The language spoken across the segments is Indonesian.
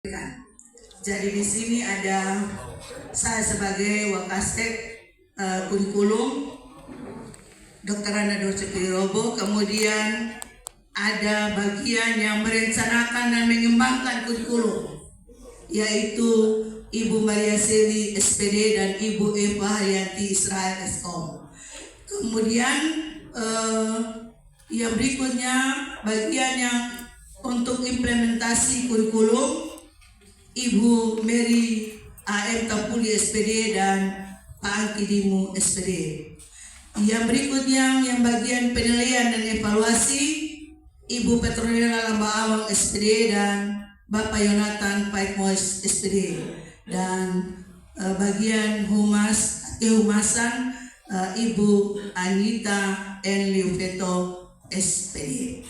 Jadi di sini ada saya sebagai Wakasek kurikulum Dr. Ana Pirobo, kemudian ada bagian yang merencanakan dan mengembangkan kurikulum, yaitu Ibu Maria Seli SPD dan Ibu Eva Haryanti Israel Eskom. Kemudian yang berikutnya bagian yang untuk implementasi kurikulum Ibu Mary AM Tapuli SPD dan Pak Angki Dimu SPD. Yang berikutnya yang bagian penilaian dan evaluasi Ibu Petronella Lamba Awang SPD dan Bapak Yonatan Paikmois SPD. Dan bagian kehumasan Ibu Anita Enliuveto SPD.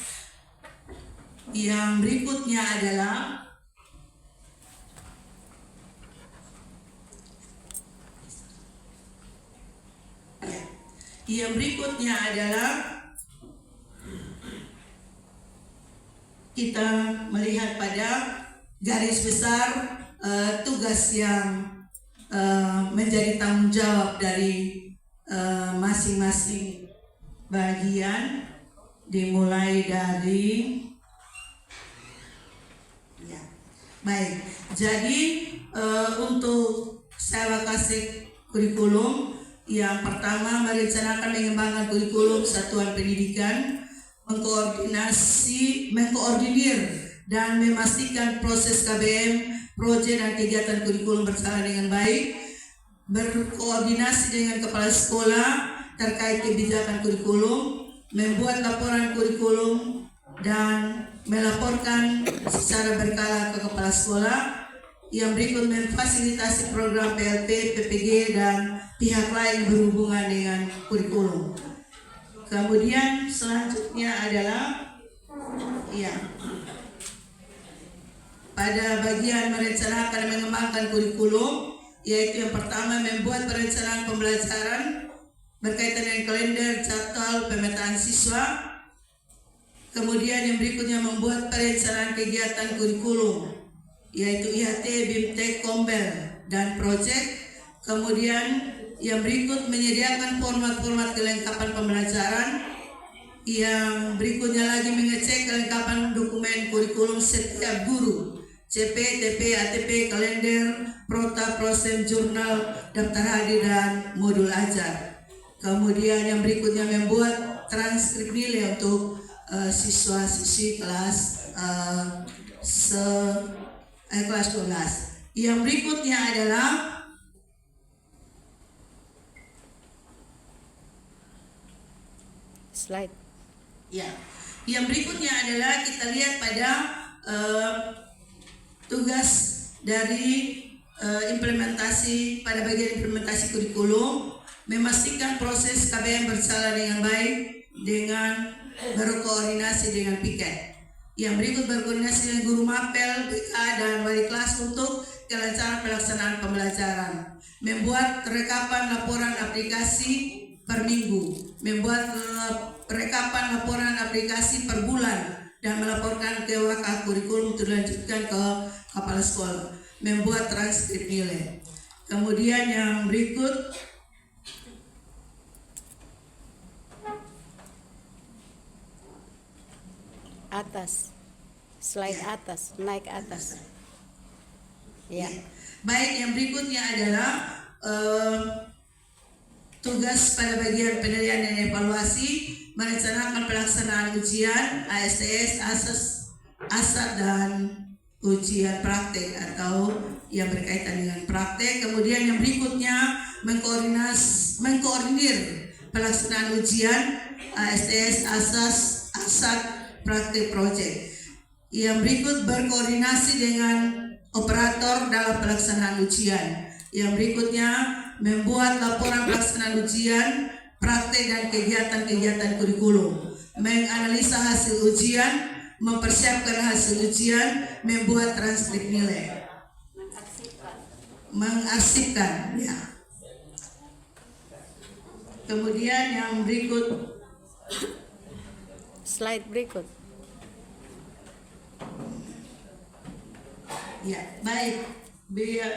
Yang berikutnya adalah kita melihat pada garis besar tugas yang menjadi tanggung jawab dari masing-masing bagian, dimulai dari baik. Jadi untuk saya Wakasek kurikulum, yang pertama merencanakan mengembangkan kurikulum satuan pendidikan, mengkoordinir dan memastikan proses KBM, proyek dan kegiatan kurikulum berjalan dengan baik, berkoordinasi dengan kepala sekolah terkait kebijakan kurikulum, membuat laporan kurikulum dan melaporkan secara berkala ke kepala sekolah. Yang berikut memfasilitasi program PLT, PPG dan pihak lain berhubungan dengan kurikulum. Kemudian selanjutnya adalah pada bagian merencanakan dan mengembangkan kurikulum, yaitu yang pertama membuat perencanaan pembelajaran berkaitan dengan kalender, jadwal, pemetaan siswa. Kemudian yang berikutnya membuat perencanaan kegiatan kurikulum, yaitu IHT, BIMTEK, Kombel, dan proyek. Kemudian yang berikut menyediakan format-format kelengkapan pembelajaran. Yang berikutnya lagi mengecek kelengkapan dokumen kurikulum setiap guru, CP, TP, ATP, kalender, prota, prosem, jurnal, daftar hadir, dan modul ajar. Kemudian yang berikutnya membuat transkrip nilai untuk siswa-siswi kelas 12. Yang berikutnya adalah slide. Yang berikutnya adalah kita lihat pada tugas dari implementasi pada bagian implementasi kurikulum, memastikan proses KBM berjalan dengan baik dengan berkoordinasi dengan piket. Yang berikut berkoordinasi dengan guru mapel, BK, dan wali kelas untuk kelancaran pelaksanaan pembelajaran. Membuat rekapan laporan aplikasi per minggu, membuat rekapan laporan aplikasi per bulan, dan melaporkan ke WK kurikulum untuk dilanjutkan ke kepala sekolah. Membuat transkrip nilai. Kemudian yang berikut Atas, slide atas, naik atas. Baik, yang berikutnya adalah tugas pada bagian penilaian dan evaluasi, merencanakan pelaksanaan ujian ASTS, ASAT, dan ujian praktek atau yang berkaitan dengan praktek. Kemudian yang berikutnya mengkoordinir pelaksanaan ujian ASTS, ASAT, praktek proyek. Yang berikut berkoordinasi dengan operator dalam pelaksanaan ujian. Yang berikutnya membuat laporan pelaksanaan ujian, praktek dan kegiatan-kegiatan kurikulum, menganalisa hasil ujian, mempersiapkan hasil ujian, membuat transkrip nilai, mengarsipkan. Kemudian yang berikut Slide berikut. Ya, baik.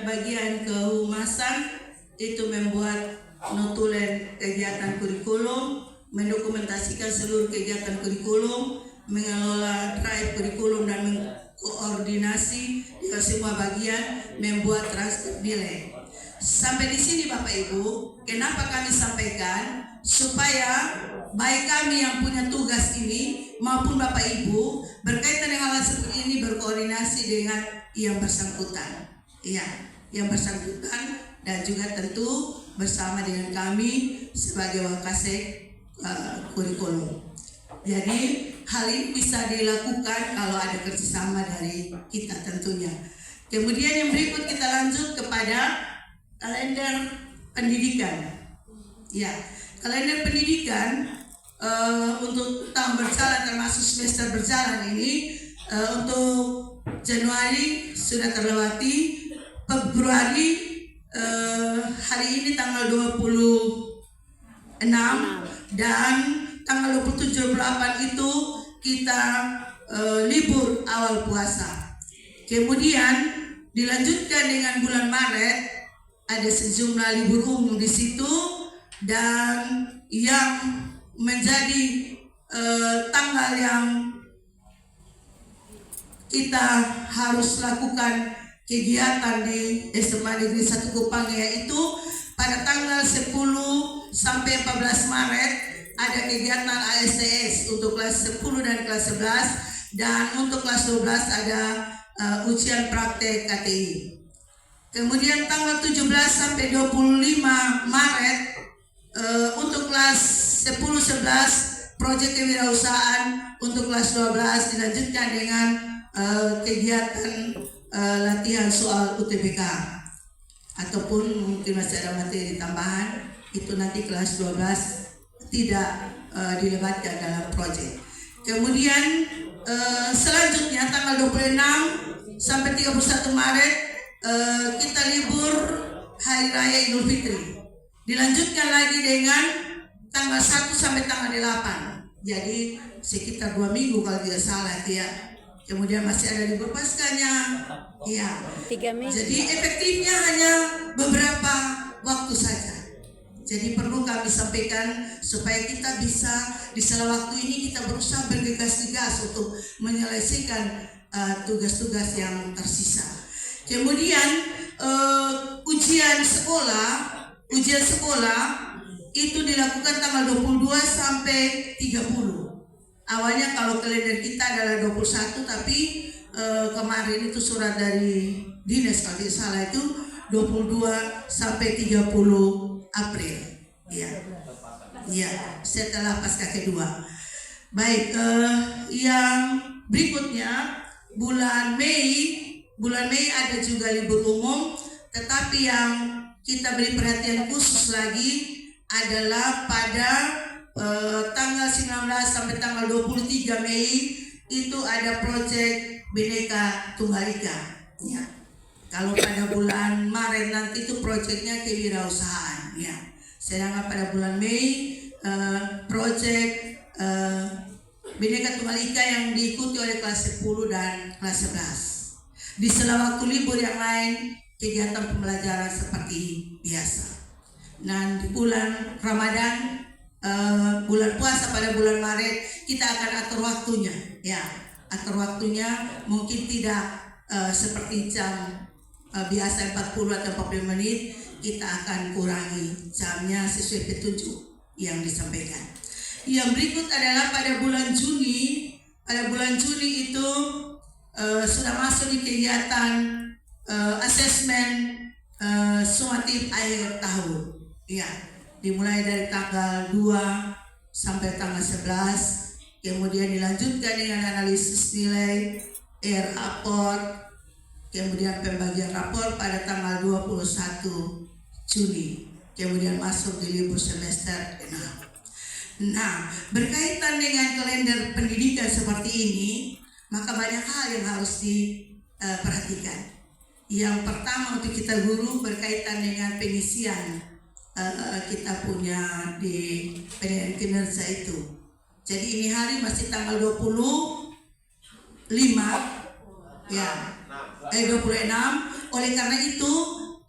Bagian kehumasan itu membuat notulen kegiatan kurikulum, mendokumentasikan seluruh kegiatan kurikulum, mengelola drive kurikulum dan mengkoordinasi dengan semua bagian, membuat transkrip nilai. Sampai di sini Bapak Ibu, kenapa kami sampaikan supaya baik kami yang punya tugas ini maupun Bapak Ibu berkaitan dengan hal seperti ini berkoordinasi dengan yang bersangkutan. Iya, yang bersangkutan dan juga tentu bersama dengan kami sebagai Wakasek kurikulum. Jadi hal ini bisa dilakukan kalau ada kerjasama dari kita tentunya. Kemudian yang berikut kita lanjut kepada kalender pendidikan. Ya, kalender pendidikan untuk tahun berjalan termasuk semester berjalan ini untuk Januari sudah terlewati, Februari hari ini tanggal 26 dan tanggal 27-28 itu kita libur awal puasa. Kemudian dilanjutkan dengan bulan Maret ada sejumlah libur umum di situ, dan yang menjadi tanggal yang kita harus lakukan kegiatan di SMA Negeri 1 Kupang yaitu pada tanggal 10 sampai 14 Maret ada kegiatan ASTS untuk kelas 10 dan kelas 11, dan untuk kelas 12 ada ujian praktek KTI. Kemudian tanggal 17 sampai 25 Maret untuk kelas 10-11 proyek kewirausahaan, untuk kelas 12 dilanjutkan dengan kegiatan latihan soal UTBK ataupun mungkin masih ada materi tambahan, itu nanti kelas 12 tidak dilibatkan dalam proyek. Kemudian selanjutnya tanggal 26 sampai 31 Maret kita libur Hari Raya Idul Fitri. Dilanjutkan lagi dengan tanggal 1 sampai tanggal 8. Jadi sekitar 2 minggu kalau tidak salah ya. Kemudian masih ada libur Paskahnya. Ya. 3 minggu. Jadi efektifnya hanya beberapa waktu saja. Jadi perlu kami sampaikan supaya kita bisa di sela waktu ini kita berusaha bergegas-gegas untuk menyelesaikan tugas-tugas yang tersisa. Kemudian ujian sekolah itu dilakukan tanggal 22 sampai 30. Awalnya kalau kalender kita adalah 21, tapi kemarin itu surat dari dinas kalau tidak salah itu 22 sampai 30 April. Ya, ya, setelah pasca kedua. Baik, yang berikutnya bulan Mei ada juga libur umum, tetapi yang kita beri perhatian khusus lagi adalah pada tanggal 19 sampai tanggal 23 Mei itu ada proyek Bhinneka Tunggal Ika. Ya. Kalau pada bulan Maret nanti itu proyeknya kewirausahaan. Ya. Sedangkan pada bulan Mei proyek Bhinneka Tunggal Ika yang diikuti oleh kelas 10 dan kelas 11. Di sela waktu libur yang lain kegiatan pembelajaran seperti biasa. Nah di bulan Ramadan bulan puasa pada bulan Maret kita akan atur waktunya, ya atur waktunya mungkin tidak seperti jam biasa 40 atau 45 menit, kita akan kurangi jamnya sesuai petunjuk yang disampaikan. Yang berikut adalah pada bulan Juni. Pada bulan Juni itu sudah masuk di kegiatan asesmen sumatif akhir tahun, ya. Dimulai dari tanggal 2 sampai tanggal 11, kemudian dilanjutkan dengan analisis nilai, rapor, kemudian pembagian rapor pada tanggal 21 Juni, kemudian masuk di libur semester 6. Nah, berkaitan dengan kalender pendidikan seperti ini, maka banyak hal yang harus diperhatikan. Yang pertama untuk kita guru berkaitan dengan pengisian kita punya di pendidikan kinerja itu. Jadi ini hari masih tanggal 25 ya. 26. Oleh karena itu,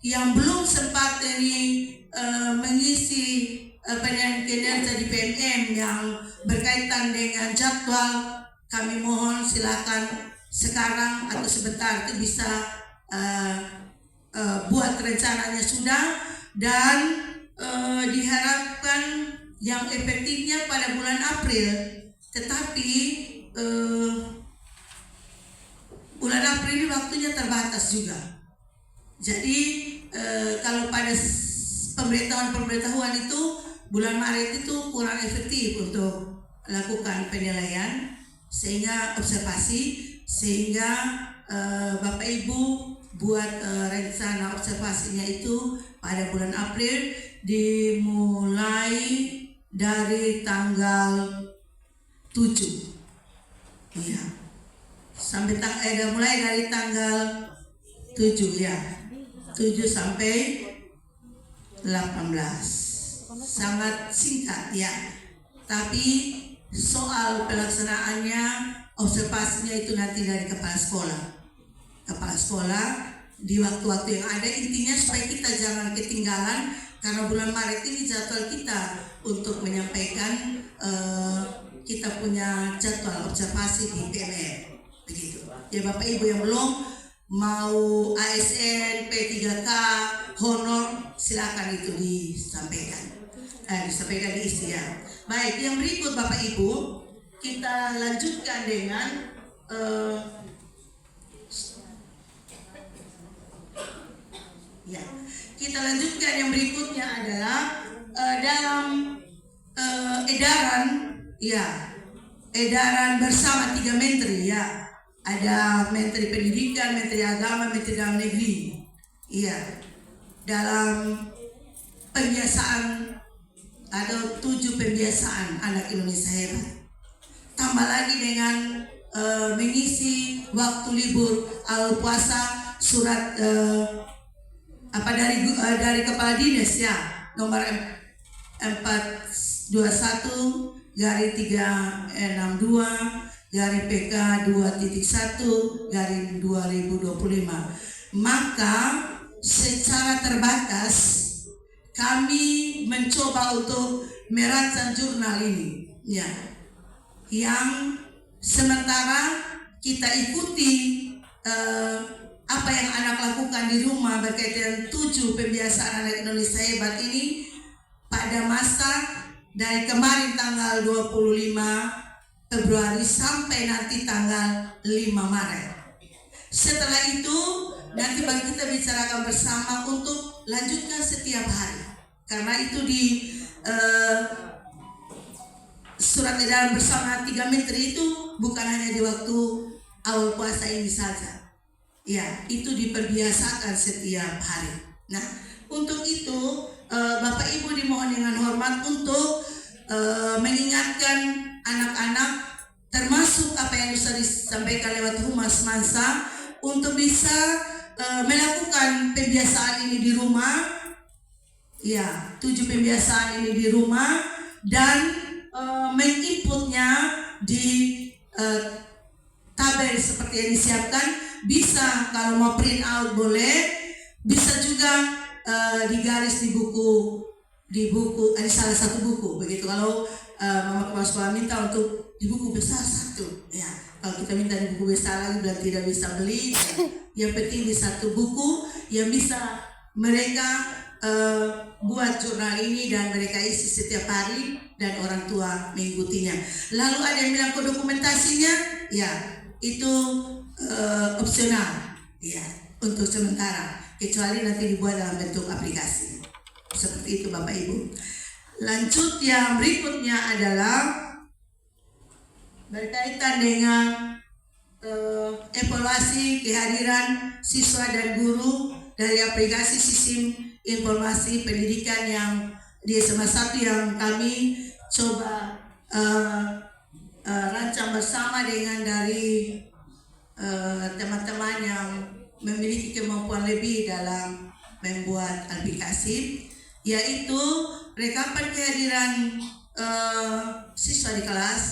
yang belum sempat mengisi penilaian kinerja di PMM yang berkaitan dengan jadwal, kami mohon silakan sekarang atau sebentar itu bisa buat rencananya sudah, dan diharapkan yang efektifnya pada bulan April. Tetapi bulan April ini waktunya terbatas juga. Jadi kalau pada pemberitahuan itu bulan Maret itu kurang efektif untuk lakukan penilaian, sehingga observasi, sehingga Bapak Ibu buat rencana observasinya itu pada bulan April, dimulai dari tanggal 7. Iya. Sampai mulai dari tanggal 7 ya. 7 sampai 18. Sangat singkat ya. Tapi soal pelaksanaannya, observasinya itu nanti dari kepala sekolah. Kepala sekolah di waktu-waktu yang ada, intinya supaya kita jangan ketinggalan, karena bulan Maret ini jadwal kita untuk menyampaikan kita punya jadwal observasi di PMM begitu. Ya Bapak Ibu yang belum mau ASN, P3K, honor, silakan itu disampaikan. Disampaikan diisi ya. Baik, yang berikut Bapak Ibu, kita lanjutkan dengan ya, kita lanjutkan yang berikutnya adalah dalam edaran ya, edaran bersama 3 menteri ya. Ada Menteri Pendidikan, Menteri Agama, Menteri Dalam Negeri. Iya. Dalam pembiasaan, ada 7 pembiasaan anak Indonesia hebat. Tambah lagi dengan mengisi waktu libur awal puasa, surat dari Kepala Dinas ya, nomor 421 garis 362 garis PK 2.1 garis 2025. Maka secara terbatas kami mencoba untuk merancang jurnal ini ya, yang sementara kita ikuti apa yang anak lakukan di rumah berkaitan 7 pembiasaan anak Indonesia hebat ini pada masa dari kemarin tanggal 25 Februari sampai nanti tanggal 5 Maret. Setelah itu nanti kita bicarakan bersama untuk lanjutkan setiap hari, karena itu di surat edaran bersama 3 menteri itu bukan hanya di waktu awal puasa ini saja ya, itu diperbiasakan setiap hari. Nah, untuk itu Bapak Ibu dimohon dengan hormat untuk mengingatkan anak-anak, termasuk apa yang sudah disampaikan lewat Humas Mansa, untuk bisa melakukan pembiasaan ini di rumah ya, 7 pembiasaan ini di rumah, dan menginputnya di tabel seperti yang disiapkan. Bisa kalau mau print out boleh, bisa juga digaris di buku ada salah satu buku begitu. Kalau Mama Kepala Sekolah minta untuk di buku besar 1 ya, kalau kita minta di buku besar lagi berarti tidak bisa beli ya. Yang penting di 1 buku yang bisa mereka buat jurnal ini dan mereka isi setiap hari dan orang tua mengikutinya. Lalu ada yang bilang dokumentasinya ya, itu opsional ya untuk sementara, kecuali nanti dibuat dalam bentuk aplikasi. Seperti itu Bapak Ibu. Lanjut, yang berikutnya adalah berkaitan dengan evaluasi kehadiran siswa dan guru dari aplikasi sistem informasi pendidikan yang di SMA 1 yang kami coba rancang bersama dengan dari teman-teman yang memiliki kemampuan lebih dalam membuat aplikasi, yaitu rekapan kehadiran siswa di kelas.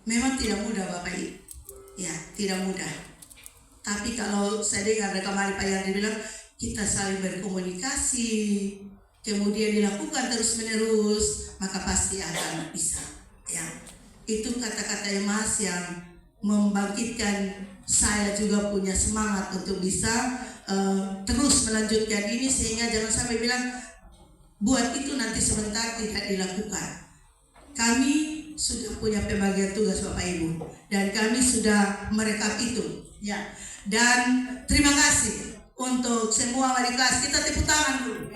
Memang tidak mudah Bapak Ibu ya, tidak mudah. Tapi kalau saya dengar dari kemarin Pak Yandi bilang kita saling berkomunikasi, kemudian dilakukan terus-menerus, maka pasti akan bisa. Ya, itu kata-kata Mas yang membangkitkan saya juga punya semangat untuk bisa terus melanjutkan ini, sehingga jangan sampai bilang buat itu nanti sebentar tidak dilakukan. Kami sudah punya pembagian tugas Bapak Ibu dan kami sudah merekap itu. Ya. Dan terima kasih untuk semua wali kelas. Kita tepuk tangan dulu.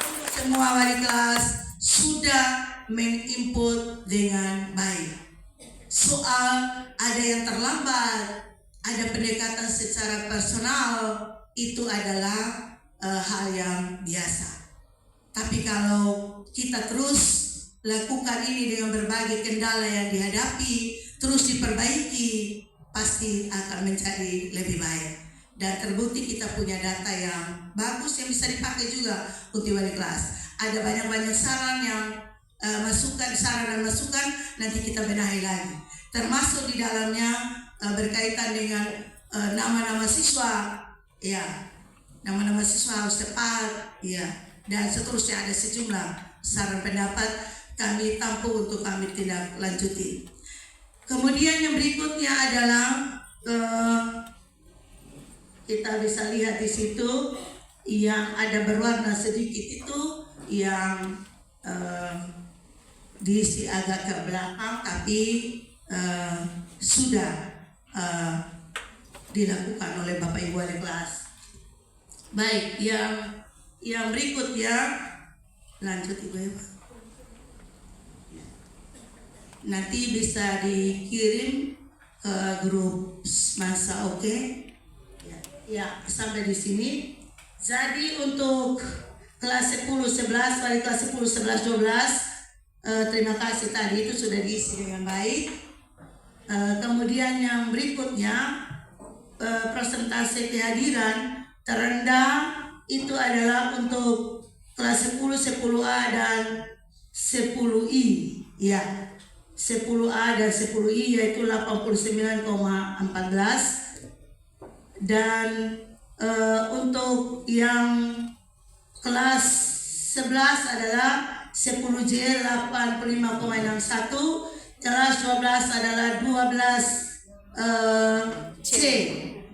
Untuk semua wali kelas sudah menginput dengan baik. Soal ada yang terlambat, ada pendekatan secara personal, itu adalah hal yang biasa. Tapi kalau kita terus lakukan ini dengan berbagai kendala yang dihadapi, terus diperbaiki, pasti akan menjadi lebih baik. Dan terbukti kita punya data yang bagus yang bisa dipakai juga untuk wali kelas. Ada banyak-banyak saran yang saran dan masukan, nanti kita benahi lagi. Termasuk di dalamnya berkaitan dengan nama-nama siswa, ya, nama-nama siswa harus tepat, ya, dan seterusnya. Ada sejumlah saran pendapat kami tampung untuk kami tindak lanjuti. Kemudian yang berikutnya adalah kita bisa lihat di situ yang ada berwarna sedikit itu yang diisi agak ke belakang, tapi sudah dilakukan oleh Bapak Ibu wali kelas. Baik, yang berikut ya, lanjut Ibu ya Pak. Nanti bisa dikirim ke grup masa, oke? Ya, sampai di sini. Jadi untuk kelas 10, 11, wali kelas 10, 11, 12, terima kasih tadi itu sudah diisi dengan baik. Kemudian yang berikutnya persentase kehadiran terendah itu adalah untuk kelas 10, 10A dan 10I, ya. 10A dan 10I yaitu 89,14, dan untuk yang kelas 11 adalah 10J 85,61, kelas 12 adalah 12C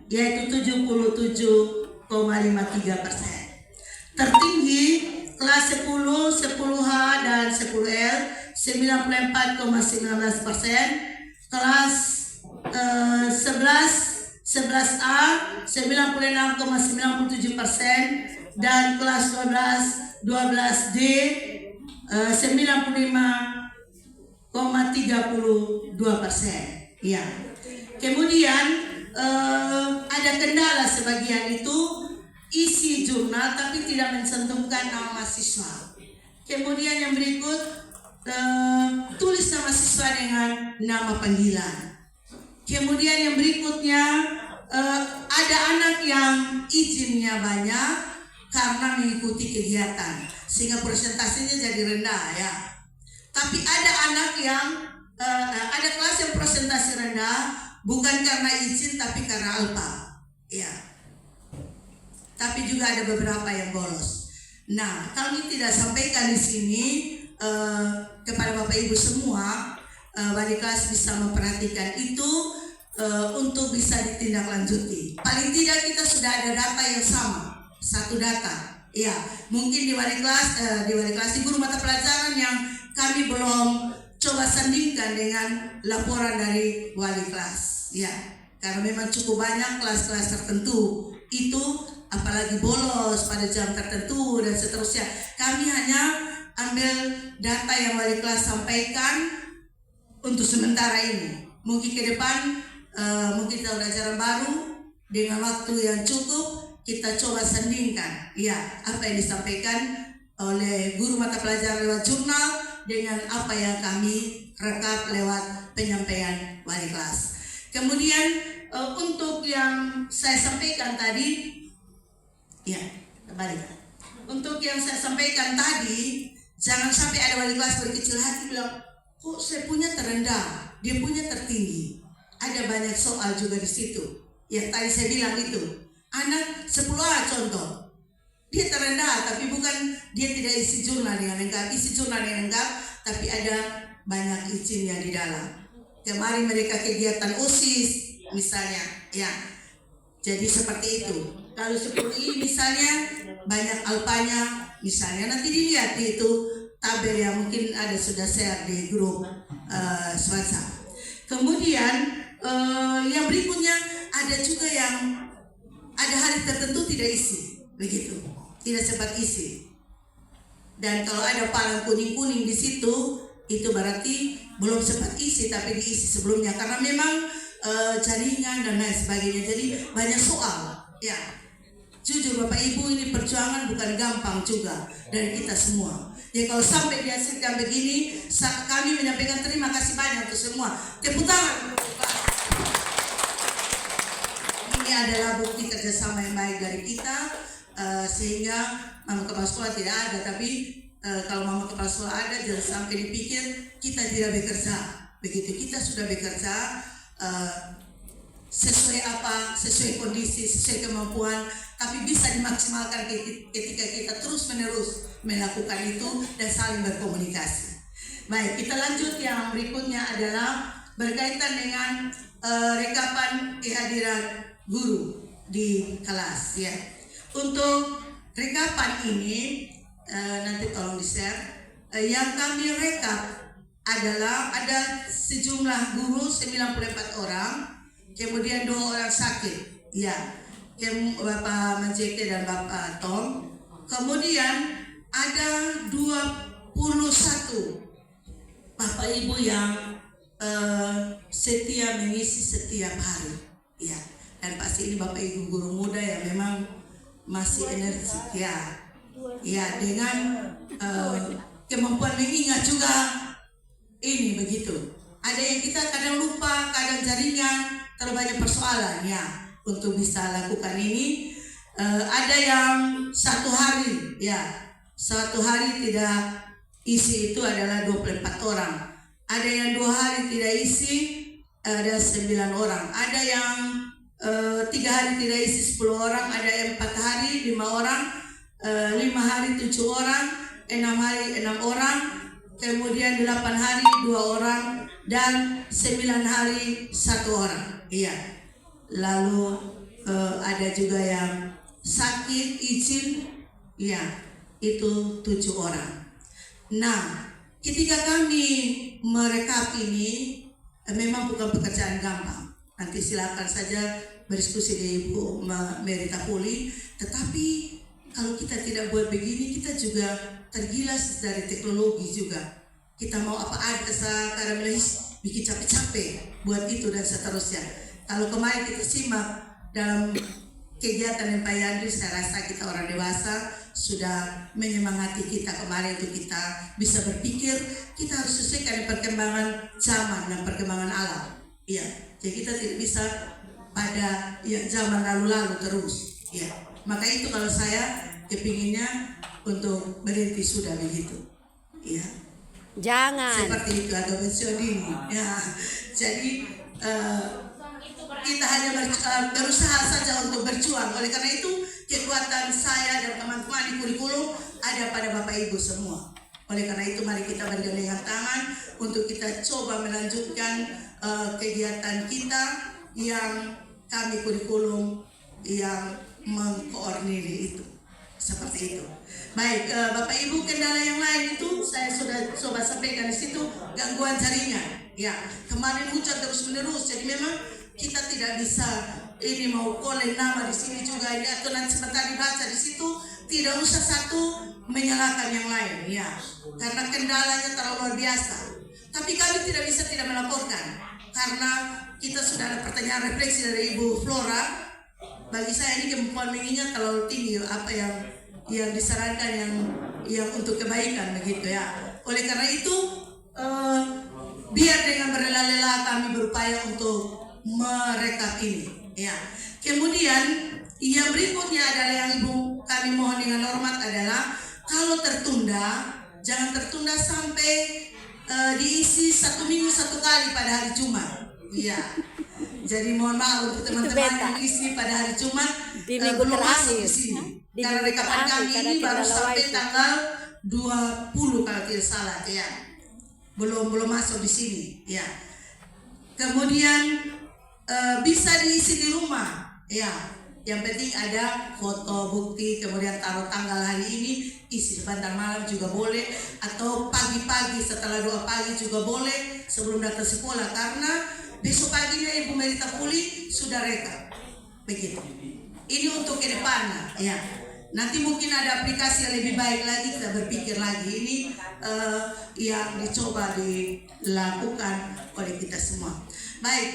yaitu 77,53%. Tertinggi kelas 10, 10H dan 10L 94,19%, kelas 11A 96,97%, dan kelas 12D 95,32%. Ya. Kemudian ada kendala sebagian itu isi jurnal tapi tidak mencantumkan nama siswa. Kemudian yang berikut tulis nama siswa dengan nama panggilan. Kemudian yang berikutnya ada anak yang izinnya banyak karena mengikuti kegiatan sehingga persentasenya jadi rendah ya. Tapi ada anak yang ada kelas yang persentase rendah bukan karena izin tapi karena alpa ya. Tapi juga ada beberapa yang bolos. Nah, kami tidak sampaikan di sini kepada Bapak Ibu semua, wali kelas bisa memperhatikan itu untuk bisa ditindaklanjuti. Paling tidak kita sudah ada data yang sama, satu data. Ya, mungkin di wali kelas di guru mata pelajaran yang kami belum coba sandingkan dengan laporan dari wali kelas. Ya, karena memang cukup banyak kelas-kelas tertentu itu, apalagi bolos pada jam tertentu dan seterusnya. Kami hanya ambil data yang wali kelas sampaikan untuk sementara ini. Mungkin ke depan mungkin tahun ajaran baru dengan waktu yang cukup kita coba sandingkan ya apa yang disampaikan oleh guru mata pelajaran lewat jurnal dengan apa yang kami rekap lewat penyampaian wali kelas. Kemudian untuk yang saya sampaikan tadi, ya kembali. Untuk yang saya sampaikan tadi, jangan sampai ada wali kelas berkecil hati bilang, kok saya punya terendah, dia punya tertinggi. ada banyak soal juga di situ. Yang tadi saya bilang itu, anak 10A contoh, dia terendah tapi bukan dia tidak isi jurnal dengan lengkap, isi jurnal dengan lengkap, tapi ada banyak izinnya di dalam. Kemarin mereka kegiatan OSIS misalnya, ya. Jadi seperti itu. Kalau 10 ini misalnya banyak alpanya, misalnya nanti dilihat di itu tabel yang mungkin ada sudah share di grup WhatsApp. Kemudian yang berikutnya ada juga yang ada hari tertentu tidak isi, begitu, tidak sempat isi. Dan kalau ada palang kuning-kuning di situ, itu berarti belum sempat isi tapi diisi sebelumnya karena memang jaringan dan lain sebagainya. Jadi banyak soal, ya. Jujur Bapak Ibu, ini perjuangan bukan gampang juga dari kita semua. Ya kalau sampai dihasilkan begini, kami menyampaikan terima kasih banyak untuk semua. Tepuk tangan. Ini adalah bukti kerjasama yang baik dari kita, sehingga Mama Kepala Sekolah tidak ada, tapi kalau Mama Kepala Sekolah ada, jangan sampai dipikir kita tidak bekerja. Begitu, kita sudah bekerja sesuai kondisi, sesuai kemampuan, tapi bisa dimaksimalkan ketika kita terus menerus melakukan itu dan saling berkomunikasi. Baik, kita lanjut. Yang berikutnya adalah berkaitan dengan rekapan kehadiran guru di kelas, ya. Untuk rekapan ini nanti tolong di-share. Yang kami rekap adalah ada sejumlah guru 94 orang, kemudian 2 orang sakit, ya, Bapak Majeke dan Bapak Tom. Kemudian ada 21 Bapak Ibu yang setia mengisi setiap hari, ya. Dan pasti ini Bapak Ibu guru muda yang memang masih energi, ya, dengan kemampuan mengingat juga ini begitu. Ada yang kita kadang lupa, kadang jaringan, terlalu banyak persoalan, ya, untuk bisa lakukan ini. Ada yang 1 hari, ya, 1 hari tidak isi itu adalah 24 orang. Ada yang 2 hari tidak isi, ada 9 orang. Ada yang 3 hari tidak isi 10 orang, ada 4 hari 5 orang, 5 hari 7 orang, 6 hari 6 orang, kemudian 8 hari 2 orang, dan 9 hari 1 orang. Iya. Lalu ada juga yang sakit izin, ya, itu 7 orang. Nah, ketika kami merekap ini memang bukan pekerjaan gampang. Nanti silakan saja berdiskusi di Ibu Merita Poli. Tetapi kalau kita tidak buat begini, kita juga tergilas dari teknologi juga. Kita mau apa aja karena bikin capek-capek buat itu dan seterusnya. Kalau kemarin kita simak dalam kegiatan yang Pak Yandri, saya rasa kita orang dewasa sudah menyemangati kita kemarin untuk kita bisa berpikir kita harus sesuaikan dengan perkembangan zaman dan perkembangan alam. Iya, jadi kita tidak bisa pada zaman lalu-lalu terus. Ya, maka itu kalau saya kepinginnya untuk berhenti sudah begitu. Ya. Jangan. Seperti itu ada pensiun dini. Ya, jadi kita hanya berusaha saja untuk berjuang. Oleh karena itu kekuatan saya dan teman-teman di kurikulum ada pada Bapak Ibu semua. Oleh karena itu mari kita bergandengan tangan untuk kita coba melanjutkan kegiatan kita yang kami kurikulum yang mengkoordinir itu. Seperti itu. Baik, Bapak Ibu, kendala yang lain itu saya sudah coba sampaikan di situ, gangguan jaringan. Ya, kemarin hujan terus-menerus, jadi memang kita tidak bisa ini mau kolek nama di sini juga ini atau nanti sebentar dibaca di situ, tidak usah satu menyalahkan yang lain, ya, karena kendalanya terlalu luar biasa. Tapi kami tidak bisa tidak melaporkan karena kita sudah ada pertanyaan refleksi dari Ibu Flora. Bagi saya ini kemampuan mengingat terlalu tinggi, apa yang disarankan yang untuk kebaikan begitu, ya. Oleh karena itu biar dengan berlela-lela kami berupaya untuk merekap ini, ya. Kemudian yang berikutnya adalah yang Ibu kami mohon dengan hormat adalah kalau tertunda jangan tertunda sampai diisi 1 minggu 1 kali pada hari Jumat, ya. Jadi mohon maaf untuk teman-teman beta. yang isi pada hari Jumat Di minggu belum masuk terakhir. di sini. Di Karena minggu rekaman terakhir, kami karena ini baru kendala sampai wifi. tanggal 20 kalau tidak salah ya. Belum masuk di sini ya. Kemudian bisa diisi di rumah ya. Yang penting ada foto bukti, kemudian taruh tanggal hari ini, isi sebentar malam juga boleh, atau pagi-pagi setelah doa pagi juga boleh sebelum datang sekolah, karena besok paginya Ibu Merita Puli sudah rekam. Begitu. Ini untuk ke depannya ya. Nanti mungkin ada aplikasi yang lebih baik lagi, kita berpikir lagi. Ini yang dicoba dilakukan oleh kita semua. Baik,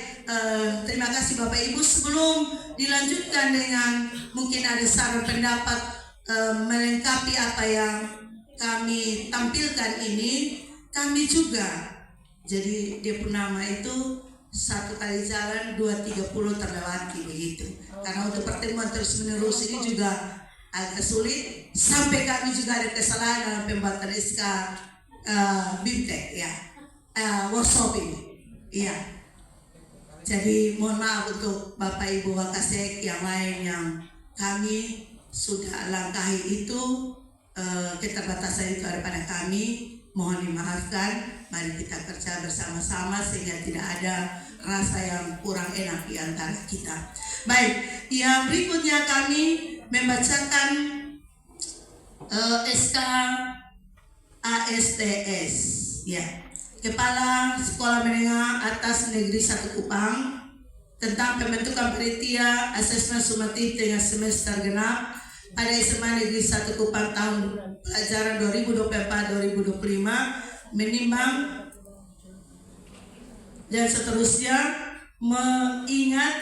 terima kasih Bapak Ibu. Sebelum dilanjutkan dengan mungkin ada saran pendapat melengkapi apa yang kami tampilkan ini, kami juga, jadi dia pun nama itu satu kali jalan 2.30 terlewati begitu. Karena untuk pertemuan terus menerus ini juga agak sulit, sampai kami juga ada kesalahan dalam pembuatan SK BIMTEK ya, workshop ini iya. Jadi mohon maaf untuk Bapak Ibu Wakasek yang lain yang kami sudah langkahi itu, keterbatasan itu ada pada kami, mohon dimaafkan. Mari kita kerja bersama-sama sehingga tidak ada rasa yang kurang enak di antara kita. Baik, yang berikutnya kami membacakan SK ASTS ya, Kepala Sekolah Menengah Atas Negeri 1 Kupang, tentang pembentukan panitia asesmen sumatif dengan semester genap pada SMA Negeri 1 Kupang tahun pelajaran 2024-2025, menimbang dan seterusnya, mengingat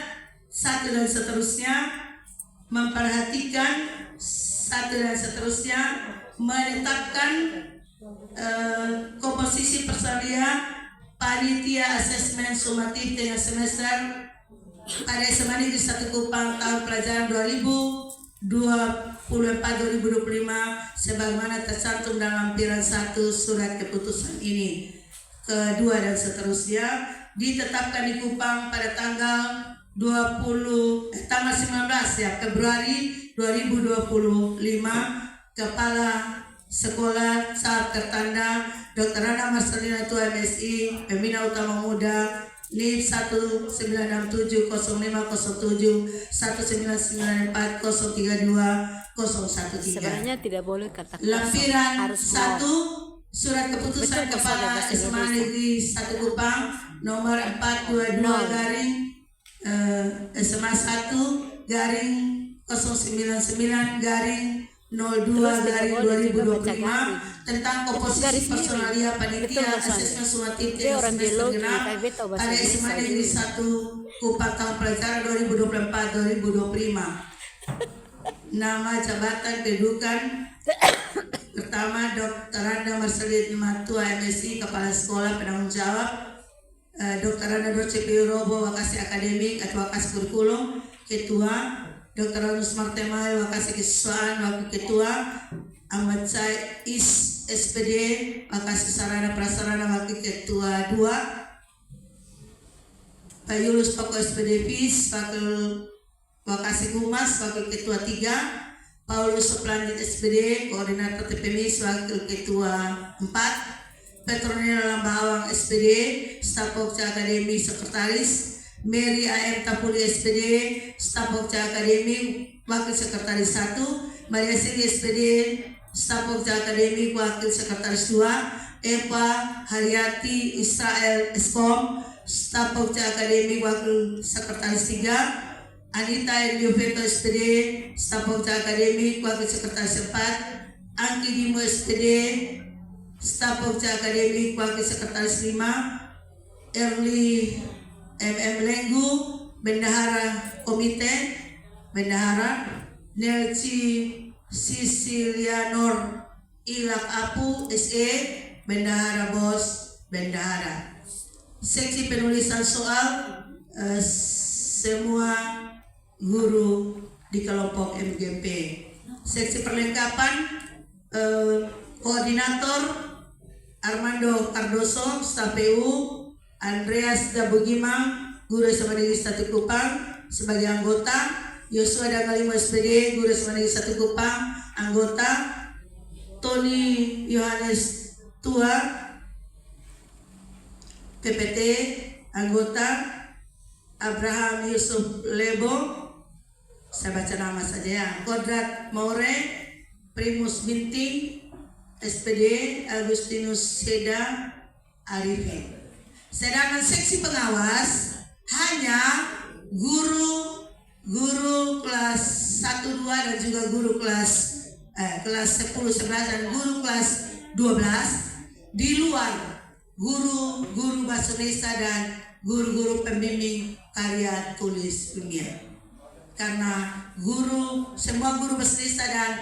satu dan seterusnya, memperhatikan satu dan seterusnya, menetapkan komposisi personil panitia asesmen sumatif dengan semester pada SMA Negeri 1 Kupang tahun pelajaran 2024-2025 sebagaimana tercantum dalam lampiran 1 surat keputusan ini. Kedua dan seterusnya ditetapkan di Kupang pada tanggal 19 ya Februari 2025. Kepala Sekolah saat tertanda Dr. Rana Marcelina Tua MSI, Pembina Utama Muda, NIP 19670507 1994032013. Sebenarnya tidak boleh kata Lampiran harus 1 Surat Keputusan Betul, Kepala bahasa SMA Indonesia. Negeri 1 Kupang nomor 422 garing SMA 1 garing 099 garing 02 garing 2025 tentang komposisi personalia panitia asesmen sumatif Dia orang semester biologi, genap tapi tahu bahasa pada SMA Negeri 1 Kupang tahun pelajaran 2024-2025. Nama, jabatan, kedudukan. Pertama, Dr. Randa Marcelina Tua MSI, Kepala Sekolah Penanggung Jawab. Dr. Randa CPU Robo, Wakasi Akademik atau Wakasi Kurikulum, Ketua. Dr. Anus Martemai, Wakasi Kesiswaan, Wakil Ketua. Ahmad Said Is SPD, Wakasi Sarana Prasarana, Wakil Ketua 2. Pak Yulus Poko SPD PIS, Wakasi Humas, Wakil Ketua 3. Paulus Soplandit SPD, Koordinator TPMIS, Wakil Ketua 4. Petronila Lambawang SPD, Staf Pokja Akademi Sekretaris. Mary AM Tapuli SPD, Staf Pokja Akademi, Wakil Sekretaris 1. Maria Sili SPD, Staf Pokja Akademi, Wakil Sekretaris 2. Eva Haryati Israel Eskom, Staf Pokja Akademi, Wakil Sekretaris 3. Anita Elioveto SPD, Staf Pokja Akademi, Wakil Sekretaris 4. Angki Dimo SPD, Staf Pokja Akademi, Wakil Sekretaris 5. Erli MM Lenggu, Bendahara Komite, Bendahara. Nelci Sicilianor Ilak Apu SE, Bendahara Bos, Bendahara. Seksi penulisan soal semua guru di kelompok MGP. Seksi perlengkapan koordinator Armando Cardoso, staf PU. Andreas Dabugimang, Guru SMA Negeri 1 Kupang sebagai anggota, Yosua Dangalimo SPD, Guru SMA Negeri 1 Kupang, anggota, Tony Yohanes Tua, PPT, anggota, Abraham Yusuf Lebo, saya baca nama saja ya, Kodrat Maure, Primus Binting, SPD, Agustinus Seda Arifin. Sedangkan seksi pengawas hanya guru kelas 1, 2 dan juga guru kelas 10, 11 dan guru kelas 12 di luar guru bahasa Indonesia dan guru pembimbing karya tulis ilmiah. Karena semua guru bahasa Indonesia dan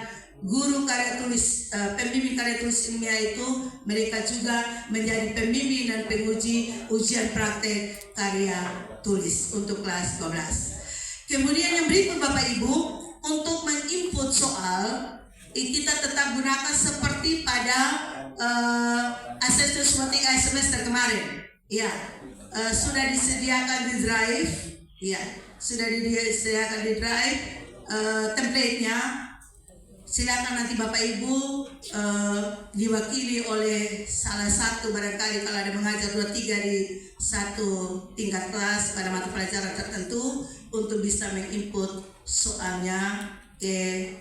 guru karya tulis pembimbing karya tulis ilmiah itu mereka juga menjadi pembimbing dan penguji ujian praktek karya tulis untuk kelas 12. Kemudian yang berikut Bapak Ibu, untuk menginput soal kita tetap gunakan seperti pada asesmen semester kemarin. Ya, sudah disediakan di drive. Ya, sudah disediakan di drive template-nya. Silakan nanti Bapak Ibu diwakili oleh salah satu, barangkali kalau ada mengajar 2-3 di satu tingkat kelas pada mata pelajaran tertentu untuk bisa menginput soalnya ke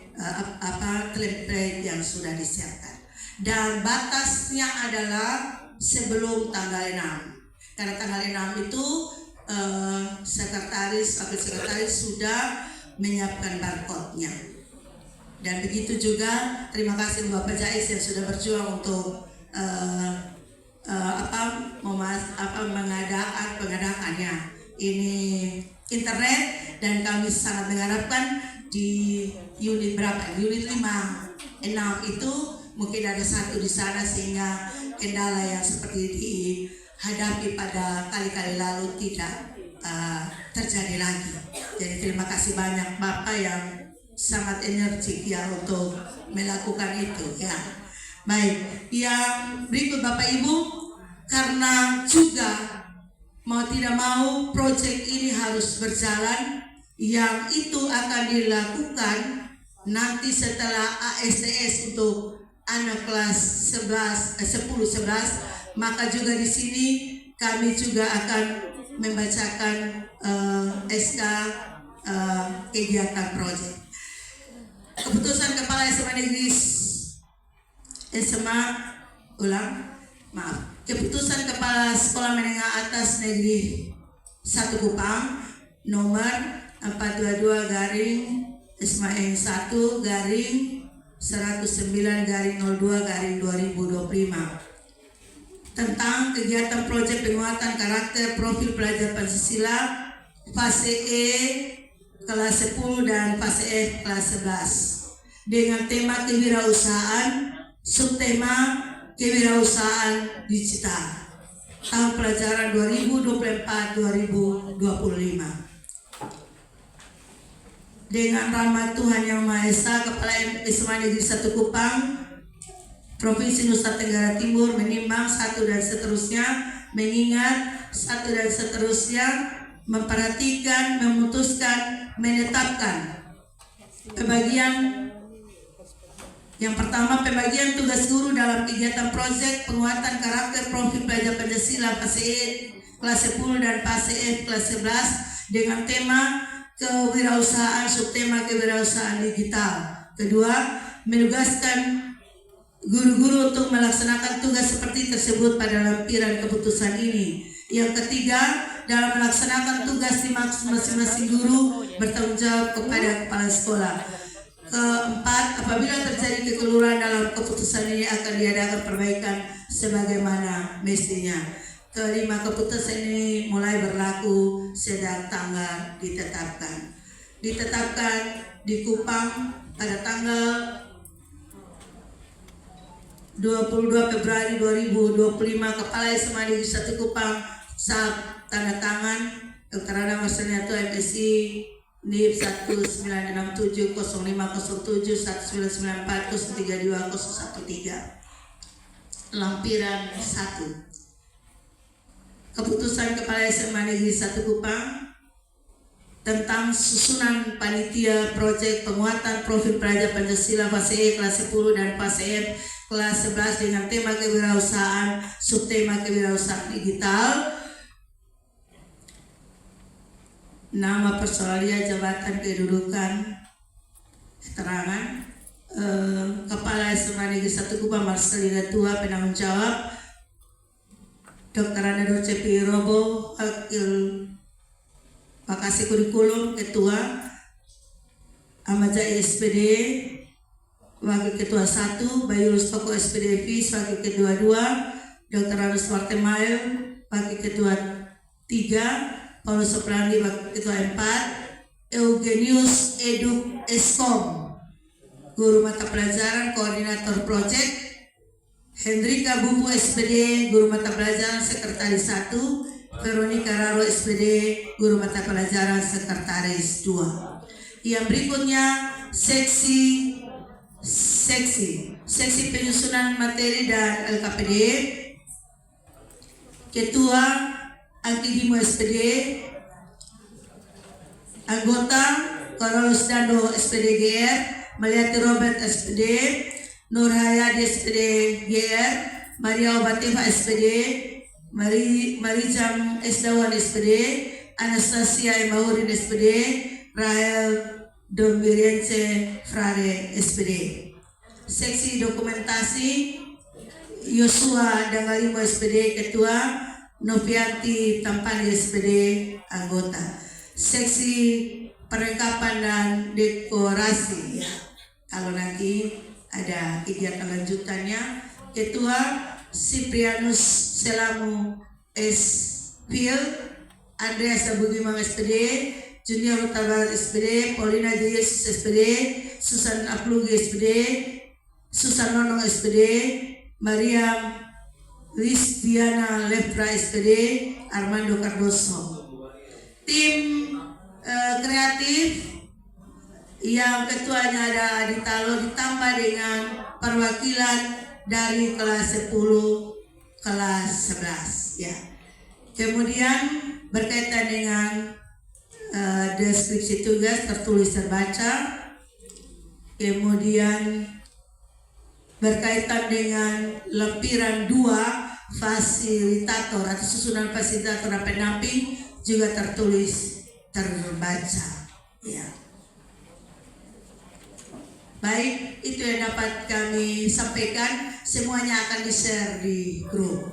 template yang sudah disiapkan. Dan batasnya adalah sebelum tanggal 6. Karena tanggal 6 itu wakil sekretaris sudah menyiapkan barcode-nya. Dan begitu juga terima kasih Bapak Jais yang sudah berjuang untuk pengadaannya ini internet, dan kami sangat mengharapkan di unit berapa? Unit 5, 6 itu mungkin ada satu di sana sehingga kendala yang seperti dihadapi pada kali-kali lalu tidak terjadi lagi. Jadi terima kasih banyak Bapak yang sangat energik ya untuk melakukan itu ya. Baik, yang berikut Bapak Ibu, karena juga mau tidak mau proyek ini harus berjalan, yang itu akan dilakukan nanti setelah ASTS untuk anak kelas 10-11, maka juga di sini kami juga akan membacakan SK kegiatan proyek. Keputusan Kepala SMA Negeri Keputusan Kepala Sekolah Menengah Atas Negeri 1 Kupang nomor 422/1/109/02/2025 tentang kegiatan proyek penguatan karakter profil pelajar Pancasila fase E kelas 10 dan fase F kelas 11 dengan tema kewirausahaan, subtema kewirausahaan digital tahun pelajaran 2024-2025. Dengan rahmat Tuhan Yang Maha Esa, Kepala SMA Negeri 1 Kupang Provinsi Nusa Tenggara Timur menimbang satu dan seterusnya, mengingat satu dan seterusnya, memperhatikan, memutuskan, menetapkan pembagian yang pertama, pembagian tugas guru dalam kegiatan proyek penguatan karakter profil pelajar Pancasila fase E kelas 10 dan fase F kelas 11 dengan tema kewirausahaan, subtema kewirausahaan digital. Kedua, menugaskan guru-guru untuk melaksanakan tugas seperti tersebut pada lampiran keputusan ini. Yang ketiga, dalam melaksanakan tugas di masing-masing guru bertanggung jawab kepada kepala sekolah. Keempat, apabila terjadi kekeliruan dalam keputusan ini akan diadakan perbaikan sebagaimana mestinya. Kelima, keputusan ini mulai berlaku sejak tanggal ditetapkan. Ditetapkan di Kupang pada tanggal 22 Februari 2025, Kepala SMA Negeri 1 Kupang saat tanda tangan keterangan Masternya itu MSI NIP 1967 0507 1994 032 013 lampiran 1. keputusan Kepala SMA Negeri 1 Kupang tentang susunan panitia proyek penguatan profil pelajar Pancasila fase E kelas 10 dan fase F kelas 11 dengan tema kewirausahaan, subtema kewirausahaan digital. Nama personalia, jabatan, kedudukan, keterangan. Kepala SMA Negeri 1 Kupang Marcelina Tua, penanggung jawab Dr. Anda Cepi Robo, Wakil Makasih Kurikulum, Ketua Ahmad Zai SPD, Wakil Ketua 1, Bayu Lustoko SPD FIS, Wakil Ketua 2, Dr. Arus Martemail, Wakil Ketua 3, Paulus Soprandi, Wakil Ketua 4, Eugenius Edu Eskom, Guru Mata Pelajaran, Koordinator Project, Hendrika Bubu SPD, Guru Mata Pelajaran, Sekretaris 1, Veronica Raro SPD, Guru Mata Pelajaran, Sekretaris 2. Yang berikutnya seksi penyusunan materi dan LKPD. Ketua Angkidimo SPD, anggota Carlos Dando SPD GR, Meliati Robert SPD, Nur Hayadi SPD GR, Maria Obativa SPD, Marijam Esdawan SPD, Anastasia Emaurin SPD, Rahel Dombiriense Frare SPD. Seksi dokumentasi Yosua Dangalimo SPD Ketua, Novianti Tampani SPD anggota. Seksi perlengkapan dan dekorasi, ya. Kalau nanti ada kegiatan lanjutannya, Ketua Siprianus Selamu S. Pil, Andreas Abugimang SPD, Junior Utabarat SPD, Paulina Jesus SPD, Susan Aplugi SPD, Susan Nonong SPD, Maria Listiana Lefra SPD, Armando Cardoso. Tim kreatif yang ketuanya ada Adi Talo ditambah dengan perwakilan dari kelas 10, kelas 11, ya. Kemudian berkaitan dengan deskripsi tugas tertulis terbaca. Kemudian berkaitan dengan lempiran 2 fasilitator atau susunan fasilitator dan pendamping juga tertulis terbaca, ya. Baik, itu yang dapat kami sampaikan. Semuanya akan di-share di grup.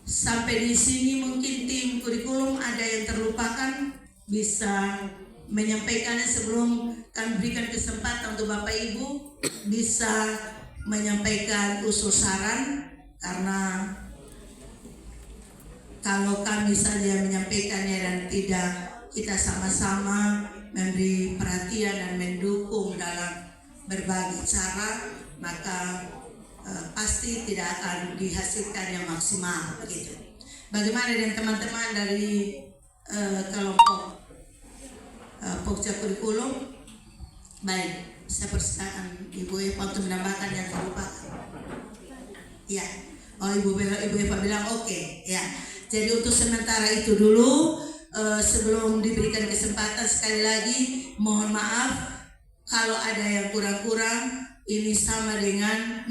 Sampai di sini mungkin tim kurikulum ada yang terlupakan, bisa menyampaikannya sebelum kami berikan kesempatan untuk Bapak Ibu bisa menyampaikan usul saran, karena kalau kami saja menyampaikannya dan tidak kita sama-sama memberi perhatian dan mendukung dalam berbagai cara, maka pasti tidak akan dihasilkan yang maksimal, begitu. Bagaimana dengan teman-teman dari kelompok Pokja Kurikulum? Baik, saya persilakan Ibu Eva untuk menambahkan yang terlupakan. Ya, oh Ibu Eva bilang oke, ya. Jadi untuk sementara itu dulu. Sebelum diberikan kesempatan, sekali lagi mohon maaf kalau ada yang kurang-kurang. Ini sama dengan